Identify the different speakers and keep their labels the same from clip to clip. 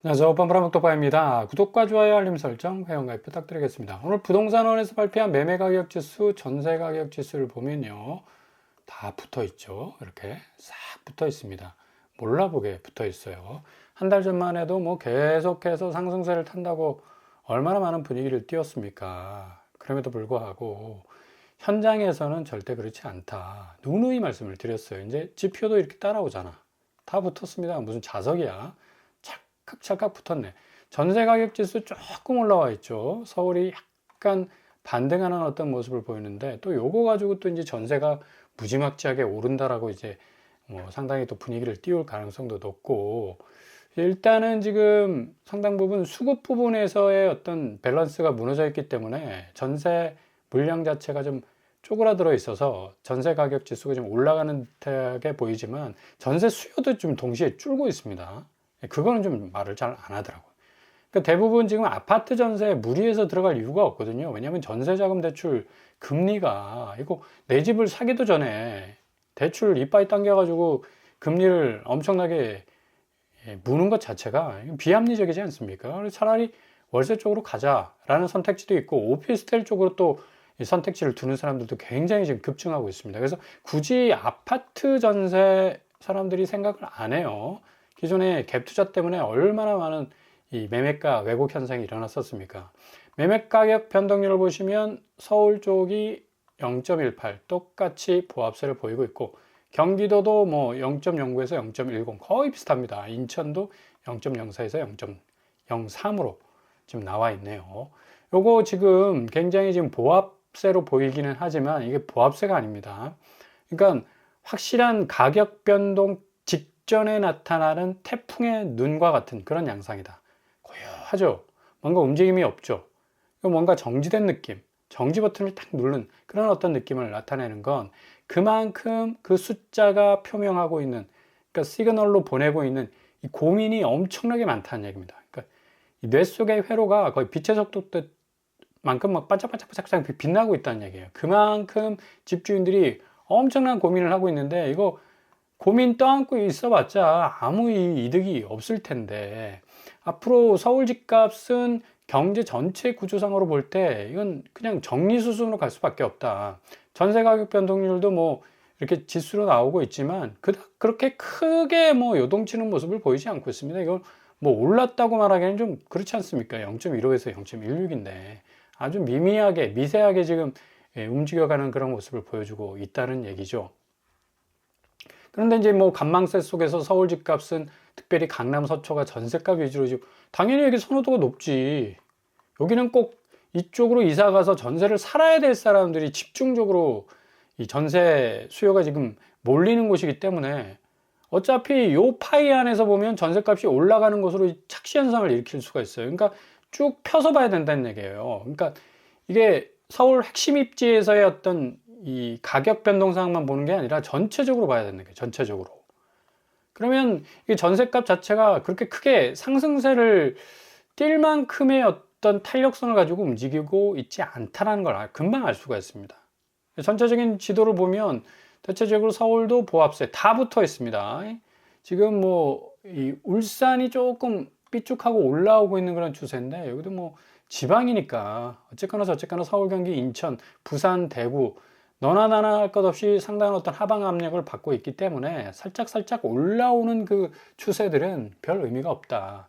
Speaker 1: 안녕하세요. 뻔뻔한목토파입니다. 구독과 좋아요, 알림 설정, 회원가입 부탁드리겠습니다. 오늘 부동산원에서 발표한 매매가격지수, 전세가격지수를 보면요. 다 붙어 있죠. 이렇게 싹 붙어 있습니다. 몰라보게 붙어 있어요. 한 달 전만 해도 뭐 계속해서 상승세를 탄다고 얼마나 많은 분위기를 띄웠습니까? 그럼에도 불구하고 현장에서는 절대 그렇지 않다. 누누이 말씀을 드렸어요. 이제 지표도 이렇게 따라오잖아. 다 붙었습니다. 무슨 자석이야. 찰칵찰칵 붙었네. 전세 가격 지수 조금 올라와 있죠. 서울이 약간 반등하는 어떤 모습을 보이는데 또 요거 가지고 또 이제 전세가 무지막지하게 오른다라고 이제 뭐 상당히 또 분위기를 띄울 가능성도 높고, 일단은 지금 상당 부분 수급 부분에서의 어떤 밸런스가 무너져 있기 때문에 전세 물량 자체가 좀 쪼그라들어 있어서 전세 가격 지수가 좀 올라가는 듯하게 보이지만 전세 수요도 좀 동시에 줄고 있습니다. 그거는 좀 말을 잘 안 하더라고요. 그러니까 대부분 지금 아파트 전세에 무리해서 들어갈 이유가 없거든요. 왜냐하면 전세자금 대출 금리가, 이거 내 집을 사기도 전에 대출 이빠이 당겨가지고 금리를 엄청나게 무는 것 자체가 비합리적이지 않습니까? 그래서 차라리 월세 쪽으로 가자라는 선택지도 있고, 오피스텔 쪽으로 또 선택지를 두는 사람들도 굉장히 지금 급증하고 있습니다. 그래서 굳이 아파트 전세 사람들이 생각을 안 해요. 기존에 갭 투자 때문에 얼마나 많은 이 매매가 왜곡 현상이 일어났었습니까? 매매 가격 변동률을 보시면 서울 쪽이 0.18 똑같이 보합세를 보이고 있고, 경기도도 뭐 0.09에서 0.10 거의 비슷합니다. 인천도 0.04에서 0.03으로 지금 나와 있네요. 요거 지금 굉장히 지금 보합세로 보이기는 하지만 이게 보합세가 아닙니다. 그러니까 확실한 가격 변동 직전에 나타나는 태풍의 눈과 같은 그런 양상이다. 고요하죠. 뭔가 움직임이 없죠. 뭔가 정지된 느낌, 정지 버튼을 딱 누른 그런 어떤 느낌을 나타내는 건 그만큼 그 숫자가 표명하고 있는, 그러니까 시그널로 보내고 있는 이 고민이 엄청나게 많다는 얘기입니다. 그러니까 이 뇌 속의 회로가 거의 빛의 속도 만큼 막 반짝반짝반짝 빛나고 있다는 얘기예요. 그만큼 집주인들이 엄청난 고민을 하고 있는데, 이거 고민 떠안고 있어봤자 아무 이득이 없을 텐데, 앞으로 서울 집값은 경제 전체 구조상으로 볼 때 이건 그냥 정리수순으로 갈 수밖에 없다. 전세 가격 변동률도 뭐 이렇게 지수로 나오고 있지만 그렇게 크게 뭐 요동치는 모습을 보이지 않고 있습니다. 이건 뭐 올랐다고 말하기는 좀 그렇지 않습니까? 0.15에서 0.16인데 아주 미미하게 미세하게 지금 움직여가는 그런 모습을 보여주고 있다는 얘기죠. 그런데 이제 뭐 관망세 속에서 서울 집값은 특별히 강남 서초가 전세값 위주로 지금 당연히 여기 선호도가 높지. 여기는 꼭 이쪽으로 이사 가서 전세를 살아야 될 사람들이 집중적으로 이 전세 수요가 지금 몰리는 곳이기 때문에 어차피 요 파이 안에서 보면 전세값이 올라가는 것으로 착시 현상을 일으킬 수가 있어요. 그러니까 쭉 펴서 봐야 된다는 얘기예요. 그러니까 이게 서울 핵심 입지에서의 어떤 이 가격 변동상만 보는 게 아니라 전체적으로 봐야 되는 거예요. 전체적으로. 그러면 이 전세값 자체가 그렇게 크게 상승세를 띌 만큼의 어떤 탄력성을 가지고 움직이고 있지 않다는 걸 금방 알 수가 있습니다. 전체적인 지도를 보면 대체적으로 서울도 보합세 다 붙어 있습니다. 지금 뭐 이 울산이 조금 삐쭉하고 올라오고 있는 그런 추세인데, 여기도 뭐 지방이니까 어쨌거나 저쨌거나 서울, 경기, 인천, 부산, 대구 너나 나나 할 것 없이 상당한 어떤 하방 압력을 받고 있기 때문에 살짝 올라오는 그 추세들은 별 의미가 없다.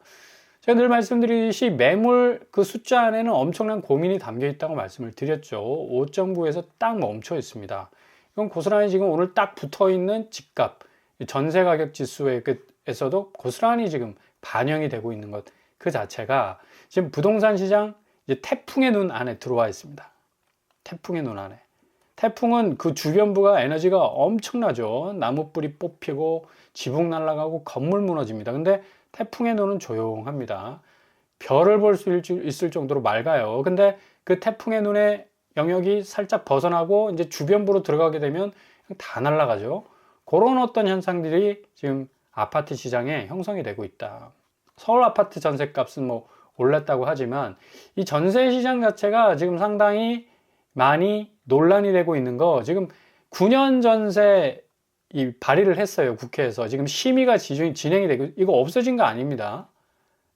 Speaker 1: 제가 늘 말씀드리듯이 매물 그 숫자 안에는 엄청난 고민이 담겨 있다고 말씀을 드렸죠. 5.9에서 딱 멈춰 있습니다. 이건 고스란히 지금 오늘 딱 붙어 있는 집값, 전세 가격 지수에서도 고스란히 지금 반영이 되고 있는 것 그 자체가 지금 부동산 시장 이제 태풍의 눈 안에 들어와 있습니다. 태풍의 눈 안에. 태풍은 그 주변부가 에너지가 엄청나죠. 나무뿌리 뽑히고 지붕 날아가고 건물 무너집니다. 근데 태풍의 눈은 조용합니다. 별을 볼 수 있을 정도로 맑아요. 근데 그 태풍의 눈의 영역이 살짝 벗어나고 이제 주변부로 들어가게 되면 다 날아가죠. 그런 어떤 현상들이 지금 아파트 시장에 형성이 되고 있다. 서울 아파트 전세값은 뭐 올랐다고 하지만 이 전세 시장 자체가 지금 상당히 많이 논란이 되고 있는 거, 지금 9년 전세 이 발의를 했어요. 국회에서. 지금 심의가 진행이 되고, 이거 없어진 거 아닙니다.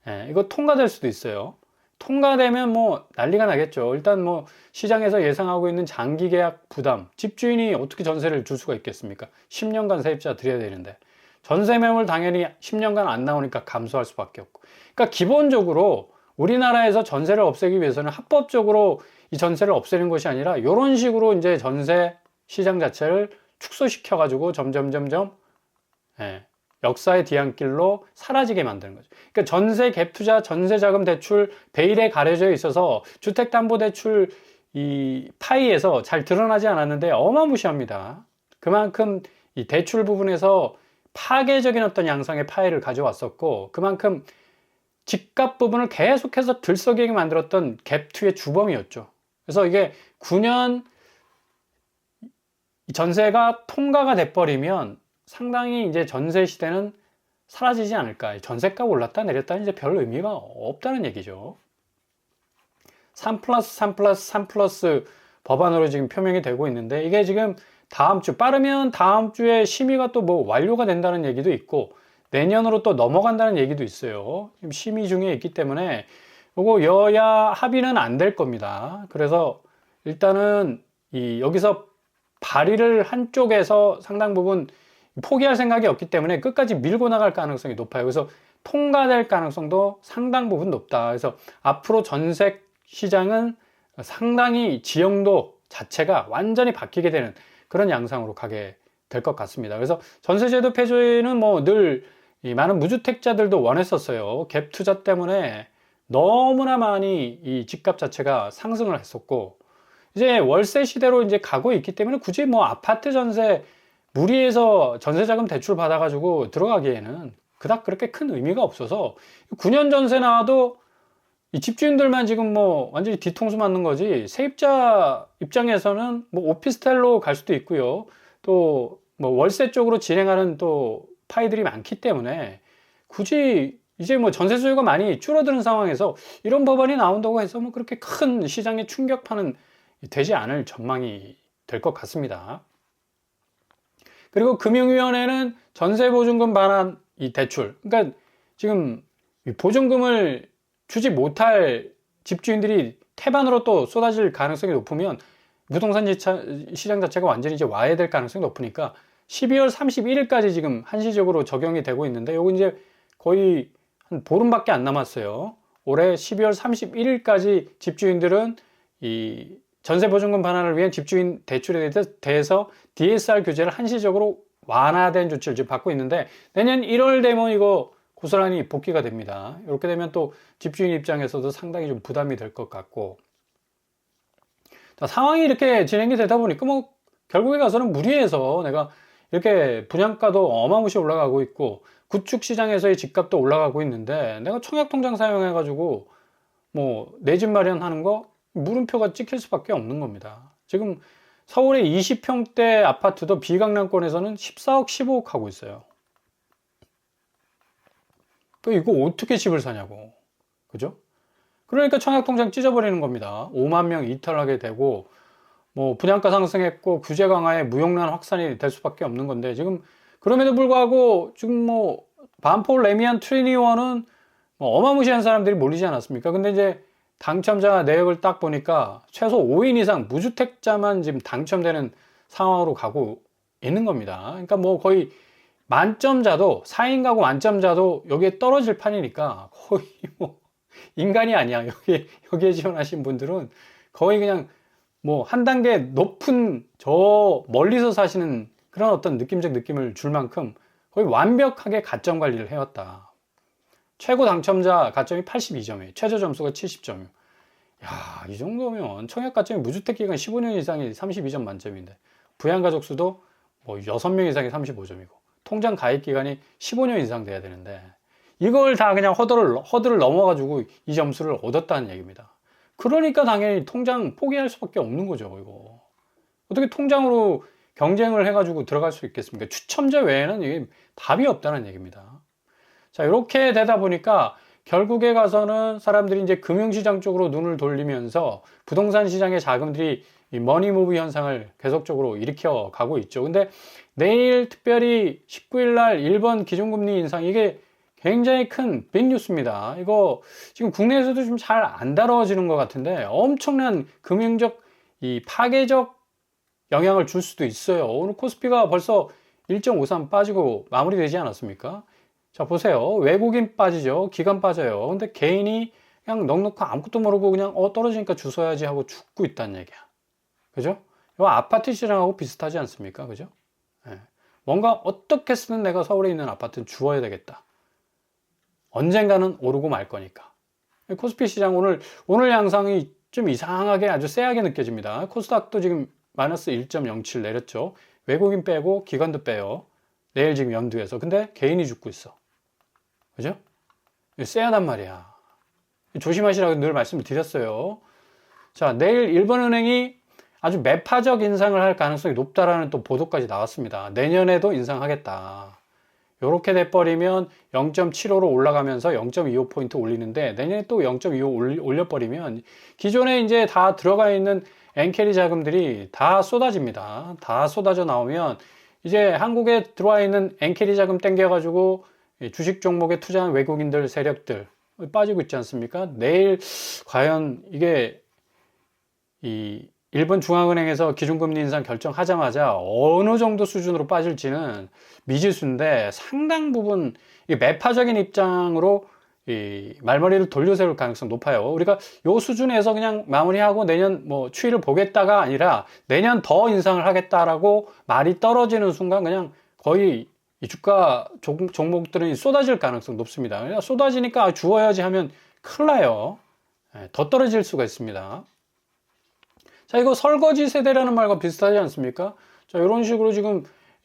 Speaker 1: 예, 이거 통과될 수도 있어요. 통과되면 뭐 난리가 나겠죠. 일단 뭐 시장에서 예상하고 있는 장기 계약 부담, 집주인이 어떻게 전세를 줄 수가 있겠습니까? 10년간 세입자 드려야 되는데 전세 매물 당연히 10년간 안 나오니까 감소할 수밖에 없고. 그러니까 기본적으로 우리나라에서 전세를 없애기 위해서는 합법적으로 이 전세를 없애는 것이 아니라 이런 식으로 이제 전세 시장 자체를 축소시켜 가지고 점점 예, 역사의 뒤안길로 사라지게 만드는 거죠. 그러니까 전세 갭 투자, 전세 자금 대출 베일에 가려져 있어서 주택담보대출 이 파이에서 잘 드러나지 않았는데 어마무시합니다. 그만큼 이 대출 부분에서 파괴적인 어떤 양상의 파이를 가져왔었고, 그만큼 집값 부분을 계속해서 들썩이게 만들었던 갭2의 주범이었죠. 그래서 이게 9년 전세가 통과가 돼버리면 상당히 이제 전세 시대는 사라지지 않을까. 전세가 올랐다 내렸다 이제 별 의미가 없다는 얘기죠. 3 플러스 3 플러스 3 플러스 법안으로 지금 표명이 되고 있는데, 이게 지금 다음 주, 빠르면 다음 주에 심의가 또 뭐 완료가 된다는 얘기도 있고, 내년으로 또 넘어간다는 얘기도 있어요. 지금 심의 중에 있기 때문에 요거 여야 합의는 안 될 겁니다. 그래서 일단은 여기서 발의를 한쪽에서 상당 부분 포기할 생각이 없기 때문에 끝까지 밀고 나갈 가능성이 높아요. 그래서 통과될 가능성도 상당 부분 높다. 그래서 앞으로 전세 시장은 상당히 지형도 자체가 완전히 바뀌게 되는 그런 양상으로 가게 될 것 같습니다. 그래서 전세제도 폐지는 뭐 늘 많은 무주택자들도 원했었어요. 갭 투자 때문에 너무나 많이 이 집값 자체가 상승을 했었고, 이제 월세 시대로 이제 가고 있기 때문에 굳이 뭐 아파트 전세 무리해서 전세자금 대출 받아가지고 들어가기에는 그닥 그렇게 큰 의미가 없어서 9년 전세 나와도 이 집주인들만 지금 뭐 완전히 뒤통수 맞는 거지, 세입자 입장에서는 뭐 오피스텔로 갈 수도 있고요. 또 뭐 월세 쪽으로 진행하는 또 파이들이 많기 때문에 굳이 이제 뭐 전세 수요가 많이 줄어드는 상황에서 이런 법안이 나온다고 해서 뭐 그렇게 큰 시장에 충격파는 되지 않을 전망이 될 것 같습니다. 그리고 금융위원회는 전세보증금 반환 이 대출, 그러니까 지금 보증금을 주지 못할 집주인들이 태반으로 또 쏟아질 가능성이 높으면 부동산 시장 자체가 완전히 이제 와해될 가능성이 높으니까 12월 31일까지 지금 한시적으로 적용이 되고 있는데, 요거 이제 거의 한 보름밖에 안 남았어요. 올해 12월 31일까지 집주인들은 이 전세보증금 반환을 위한 집주인 대출에 대해서 DSR 규제를 한시적으로 완화된 조치를 지금 받고 있는데, 내년 1월 되면 이거 고스란히 복귀가 됩니다. 이렇게 되면 또 집주인 입장에서도 상당히 좀 부담이 될 것 같고, 상황이 이렇게 진행이 되다 보니까 뭐 결국에 가서는 무리해서 내가 이렇게 분양가도 어마무시 올라가고 있고 구축 시장에서의 집값도 올라가고 있는데, 내가 청약통장 사용해 가지고 뭐 내 집 마련하는 거 물음표가 찍힐 수밖에 없는 겁니다. 지금 서울의 20평대 아파트도 비강남권에서는 14억 15억 하고 있어요. 이거 어떻게 집을 사냐고, 그죠? 그러니까 청약통장 찢어버리는 겁니다. 5만 명 이탈하게 되고, 뭐 분양가 상승했고 규제 강화에 무용란 확산이 될 수밖에 없는 건데, 지금 그럼에도 불구하고 지금 뭐 반포 레미안 트리니원은 뭐 어마무시한 사람들이 몰리지 않았습니까? 근데 이제 당첨자 내역을 딱 보니까 최소 5인 이상 무주택자만 지금 당첨되는 상황으로 가고 있는 겁니다. 그러니까 뭐 거의 만점자도, 4인 가구 만점자도 여기에 떨어질 판이니까 거의 뭐 인간이 아니야. 여기에 지원하신 분들은 거의 그냥 뭐 한 단계 높은 저 멀리서 사시는 그런 어떤 느낌적 느낌을 줄 만큼 거의 완벽하게 가점 관리를 해왔다. 최고 당첨자 가점이 82점이에요. 최저 점수가 70점이에요. 야, 이 정도면 청약 가점이 무주택 기간 15년 이상이 32점 만점인데, 부양가족 수도 뭐 6명 이상이 35점이고, 통장 가입 기간이 15년 이상 돼야 되는데, 이걸 다 그냥 허들을 넘어가지고 이 점수를 얻었다는 얘기입니다. 그러니까 당연히 통장 포기할 수밖에 없는 거죠, 이거. 어떻게 통장으로 경쟁을 해가지고 들어갈 수 있겠습니까? 추첨자 외에는 이게 답이 없다는 얘기입니다. 자, 이렇게 되다 보니까 결국에 가서는 사람들이 이제 금융시장 쪽으로 눈을 돌리면서 부동산 시장의 자금들이 이 머니무브 현상을 계속적으로 일으켜 가고 있죠. 근데 내일 특별히 19일 날 1번 기준금리 인상, 이게 굉장히 큰 빅뉴스입니다. 이거 지금 국내에서도 좀 잘 안 다뤄지는 것 같은데 엄청난 금융적 이 파괴적 영향을 줄 수도 있어요. 오늘 코스피가 벌써 1.53 빠지고 마무리되지 않았습니까? 자, 보세요. 외국인 빠지죠. 기관 빠져요. 근데 개인이 그냥 넉넉히 아무것도 모르고 그냥 떨어지니까 주워야지 하고 죽고 있다는 얘기야. 그죠? 이거 아파트 시장하고 비슷하지 않습니까? 그죠? 예. 뭔가 어떻게 쓰든 내가 서울에 있는 아파트는 주워야 되겠다. 언젠가는 오르고 말 거니까. 코스피 시장 오늘 양상이 좀 이상하게 아주 쎄하게 느껴집니다. 코스닥도 지금 마이너스 1.07 내렸죠. 외국인 빼고 기관도 빼요. 내일 지금 연두에서. 근데 개인이 죽고 있어. 그죠? 쎄하단 말이야. 조심하시라고 늘 말씀을 드렸어요. 자, 내일 일본은행이 아주 매파적 인상을 할 가능성이 높다라는 또 보도까지 나왔습니다. 내년에도 인상하겠다. 이렇게 돼버리면 0.75로 올라가면서 0.25포인트 올리는데 내년에 또 0.25 올려버리면 기존에 이제 다 들어가 있는 엔캐리 자금들이 다 쏟아집니다. 다 쏟아져 나오면 이제 한국에 들어와 있는 엔캐리 자금 땡겨가지고 주식 종목에 투자한 외국인들 세력들 빠지고 있지 않습니까? 내일 과연 이게 이 일본 중앙은행에서 기준금리 인상 결정하자마자 어느 정도 수준으로 빠질지는 미지수인데 상당 부분 매파적인 입장으로 이 말머리를 돌려세울 가능성 높아요. 우리가 요 수준에서 그냥 마무리하고 내년 뭐 추이를 보겠다가 아니라 내년 더 인상을 하겠다라고 말이 떨어지는 순간 그냥 거의 이 주가 종목들은 쏟아질 가능성 높습니다. 그냥 쏟아지니까 주어야지 하면 큰일 나요. 더 떨어질 수가 있습니다. 자, 이거 설거지 세대라는 말과 비슷하지 않습니까? 자, 이런 식으로 지금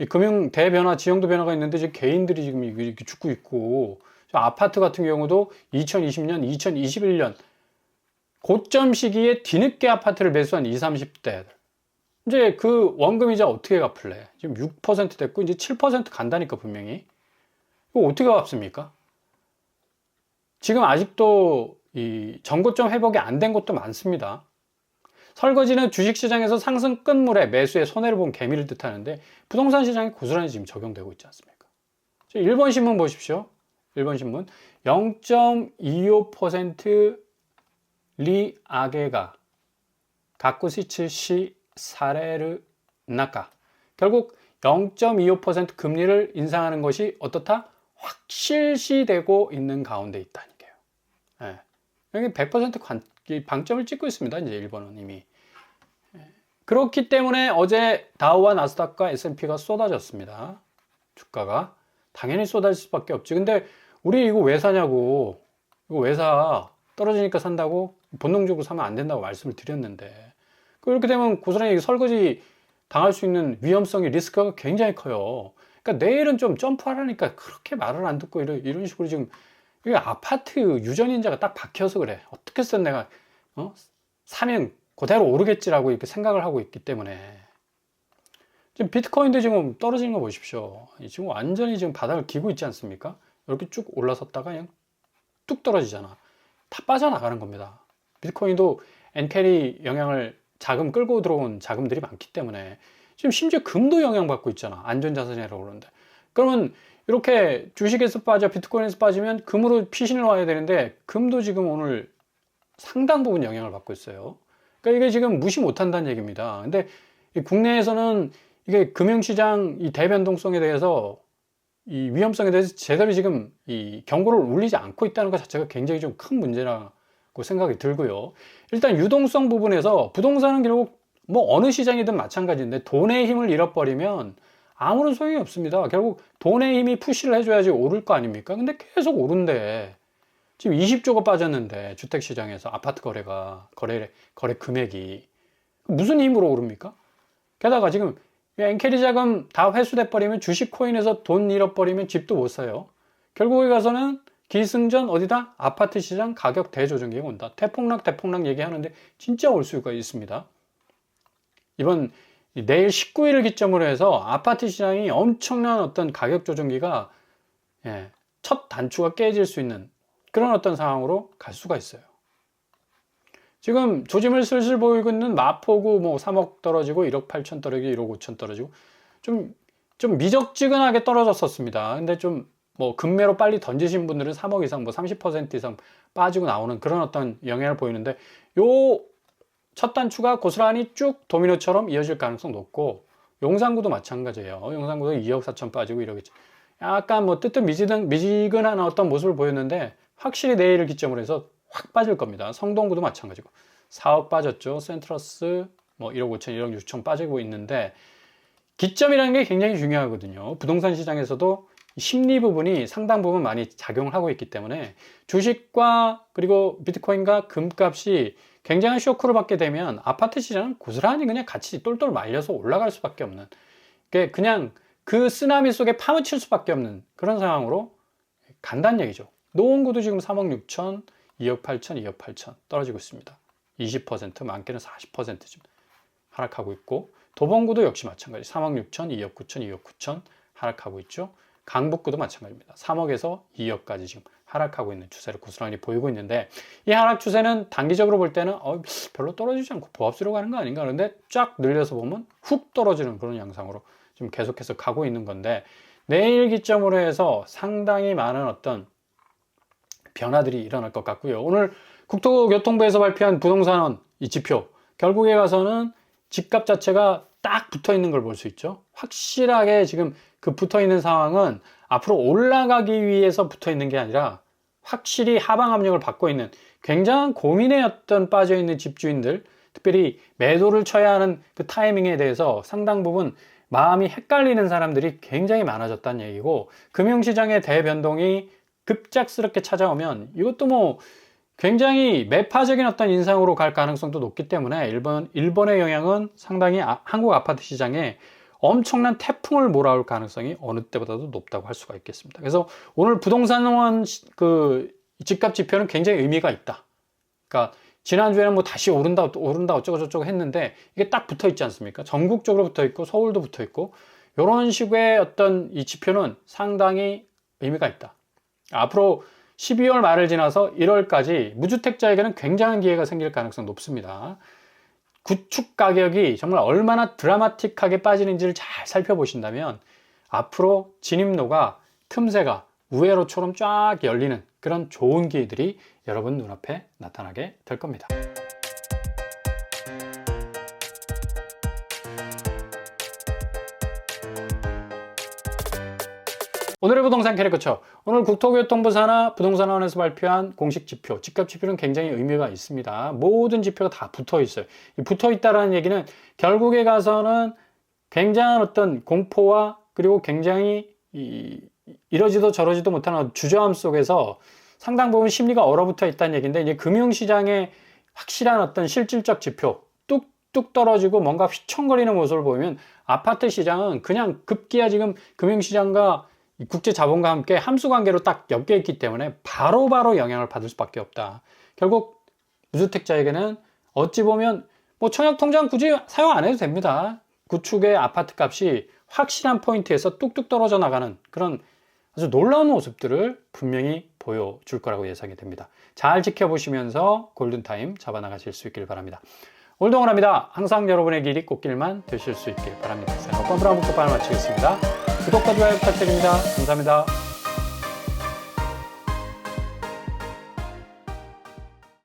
Speaker 1: 금융 대변화, 지형도 변화가 있는데 지금 개인들이 지금 이렇게 죽고 있고, 아파트 같은 경우도 2020년, 2021년 고점 시기에 뒤늦게 아파트를 매수한 20, 30대들. 이제 그 원금이자 어떻게 갚을래? 지금 6% 됐고 이제 7% 간다니까 분명히. 이거 어떻게 갚습니까? 지금 아직도 이 전고점 회복이 안 된 곳도 많습니다. 설거지는 주식시장에서 상승 끝물에 매수에 손해를 본 개미를 뜻하는데 부동산 시장에 고스란히 지금 적용되고 있지 않습니까? 일본 신문 보십시오. 일본 신문 0.25% 리아게가 가쿠시츠시 사레르 나카 결국 0.25% 금리를 인상하는 것이 어떻다? 확실시되고 있는 가운데 있다는 게요. 예. 여기 100% 방점을 찍고 있습니다. 이제 일본은 이미. 그렇기 때문에 어제 다우와 나스닥과 S&P가 쏟아졌습니다. 주가가. 당연히 쏟아질 수밖에 없지. 근데 우리 이거 왜 사냐고. 이거 왜 사? 떨어지니까 산다고? 본능적으로 사면 안 된다고 말씀을 드렸는데. 그렇게 되면 고스란히 설거지 당할 수 있는 위험성이 리스크가 굉장히 커요. 그러니까 내일은 좀 점프하라니까 그렇게 말을 안 듣고 이런 식으로 지금 이게 아파트 유전인자가 딱 박혀서 그래. 어떻게 해서 내가 사면 그대로 오르겠지라고 이렇게 생각을 하고 있기 때문에 지금 비트코인도 지금 떨어지는 거 보십시오. 지금 완전히 지금 바닥을 기고 있지 않습니까? 이렇게 쭉 올라섰다가 그냥 뚝 떨어지잖아. 다 빠져나가는 겁니다. 비트코인도 엔캐리 영향을 자금 끌고 들어온 자금들이 많기 때문에 지금 심지어 금도 영향받고 있잖아. 안전자산이라고 그러는데. 그러면 이렇게 주식에서 빠져 비트코인에서 빠지면 금으로 피신을 와야 되는데 금도 지금 오늘 상당 부분 영향을 받고 있어요. 그러니까 이게 지금 무시 못한다는 얘기입니다. 근데 국내에서는 이게 금융시장 이 대변동성에 대해서 이 위험성에 대해서 제대로 지금 이 경고를 울리지 않고 있다는 것 자체가 굉장히 좀 큰 문제라고 생각이 들고요. 일단 유동성 부분에서 부동산은 결국 뭐 어느 시장이든 마찬가지인데 돈의 힘을 잃어버리면 아무런 소용이 없습니다. 결국 돈의 힘이 푸시를 해줘야지 오를 거 아닙니까? 근데 계속 오른대. 지금 20조가 빠졌는데 주택시장에서 아파트 거래 금액이 무슨 힘으로 오릅니까? 게다가 지금 엔캐리 자금 다 회수돼 버리면 주식 코인에서 돈 잃어버리면 집도 못 사요. 결국에 가서는 기승전 어디다? 아파트 시장 가격 대조정기가 온다. 대폭락 얘기하는데 진짜 올 수가 있습니다. 이번 내일 19일을 기점으로 해서 아파트 시장이 엄청난 어떤 가격 조정기가 첫 단추가 깨질 수 있는 그런 어떤 상황으로 갈 수가 있어요. 지금 조짐을 슬슬 보이고 있는 마포구 뭐 3억 떨어지고 1억 8천 떨어지고 1억 5천 떨어지고 좀 미적지근하게 떨어졌었습니다. 근데 좀 뭐 급매로 빨리 던지신 분들은 3억 이상, 뭐 30% 이상 빠지고 나오는 그런 어떤 영향을 보이는데, 요 첫 단추가 고스란히 쭉 도미노처럼 이어질 가능성 높고, 용산구도 마찬가지예요. 용산구도 2억 4천 빠지고 이러겠죠. 약간 뭐 미지근한 어떤 모습을 보였는데, 확실히 내일을 기점으로 해서 확 빠질 겁니다. 성동구도 마찬가지고 4억 빠졌죠. 센트러스 뭐 1억 5천, 1억 6천 빠지고 있는데, 기점이라는 게 굉장히 중요하거든요. 부동산 시장에서도 심리 부분이 상당 부분 많이 작용을 하고 있기 때문에, 주식과 그리고 비트코인과 금값이 굉장한 쇼크를 받게 되면 아파트 시장은 고스란히 그냥 같이 똘똘 말려서 올라갈 수밖에 없는, 그냥 그 쓰나미 속에 파묻힐 수밖에 없는 그런 상황으로 간다는 얘기죠. 노원구도 지금 3억 6천, 2억 8천, 2억 8천 떨어지고 있습니다. 20%, 많게는 40% 지금 하락하고 있고, 도봉구도 역시 마찬가지 3억 6천, 2억 9천, 2억 9천 하락하고 있죠. 강북구도 마찬가지입니다. 3억에서 2억까지 지금 하락하고 있는 추세를 고스란히 보이고 있는데, 이 하락 추세는 단기적으로 볼 때는 별로 떨어지지 않고 보합수로 가는 거 아닌가, 그런데 쫙 늘려서 보면 훅 떨어지는 그런 양상으로 지금 계속해서 가고 있는 건데, 내일 기점으로 해서 상당히 많은 어떤 변화들이 일어날 것 같고요. 오늘 국토교통부에서 발표한 부동산원 이 지표, 결국에 가서는 집값 자체가 딱 붙어 있는 걸 볼 수 있죠. 확실하게 지금 그 붙어 있는 상황은 앞으로 올라가기 위해서 붙어 있는 게 아니라, 확실히 하방 압력을 받고 있는 굉장한 고민에 어떤 빠져 있는 집주인들, 특별히 매도를 쳐야 하는 그 타이밍에 대해서 상당 부분 마음이 헷갈리는 사람들이 굉장히 많아졌다는 얘기고, 금융시장의 대변동이 급작스럽게 찾아오면 이것도 뭐 굉장히 매파적인 어떤 인상으로 갈 가능성도 높기 때문에, 일본의 영향은 상당히 한국 아파트 시장에 엄청난 태풍을 몰아올 가능성이 어느 때보다도 높다고 할 수가 있겠습니다. 그래서 오늘 부동산원 그 집값 지표는 굉장히 의미가 있다. 그러니까 지난주에는 뭐 다시 오른다 어쩌고 저쩌고 했는데, 이게 딱 붙어 있지 않습니까? 전국적으로 붙어 있고 서울도 붙어 있고, 이런 식의 어떤 이 지표는 상당히 의미가 있다. 앞으로 12월 말을 지나서 1월까지 무주택자에게는 굉장한 기회가 생길 가능성이 높습니다. 구축 가격이 정말 얼마나 드라마틱하게 빠지는지를 잘 살펴보신다면, 앞으로 진입로가, 틈새가 우회로처럼 쫙 열리는 그런 좋은 기회들이 여러분 눈앞에 나타나게 될 겁니다. 오늘의 부동산 캐릭터처, 오늘 국토교통부 산하 부동산원에서 발표한 공식 지표, 집값 지표는 굉장히 의미가 있습니다. 모든 지표가 다 붙어 있어요. 붙어 있다라는 얘기는 결국에 가서는 굉장한 어떤 공포와, 그리고 굉장히 이러지도 저러지도 못하는 주저함 속에서 상당 부분 심리가 얼어붙어 있다는 얘기인데, 이제 금융시장의 확실한 어떤 실질적 지표, 뚝뚝 떨어지고 뭔가 휘청거리는 모습을 보면, 아파트 시장은 그냥 급기야 지금 금융시장과 국제 자본과 함께 함수 관계로 딱 엮여 있기 때문에 바로바로 영향을 받을 수밖에 없다. 결국 무주택자에게는 어찌 보면 뭐 청약통장 굳이 사용 안 해도 됩니다. 구축의 아파트 값이 확실한 포인트에서 뚝뚝 떨어져 나가는 그런 아주 놀라운 모습들을 분명히 보여줄 거라고 예상이 됩니다. 잘 지켜보시면서 골든타임 잡아나가실 수 있길 바랍니다. 오늘도 응원합니다. 항상 여러분의 길이 꽃길만 되실 수 있길 바랍니다. 생각과 브라보 끝판을 마치겠습니다. 구독과 좋아요 부탁드립니다. 감사합니다.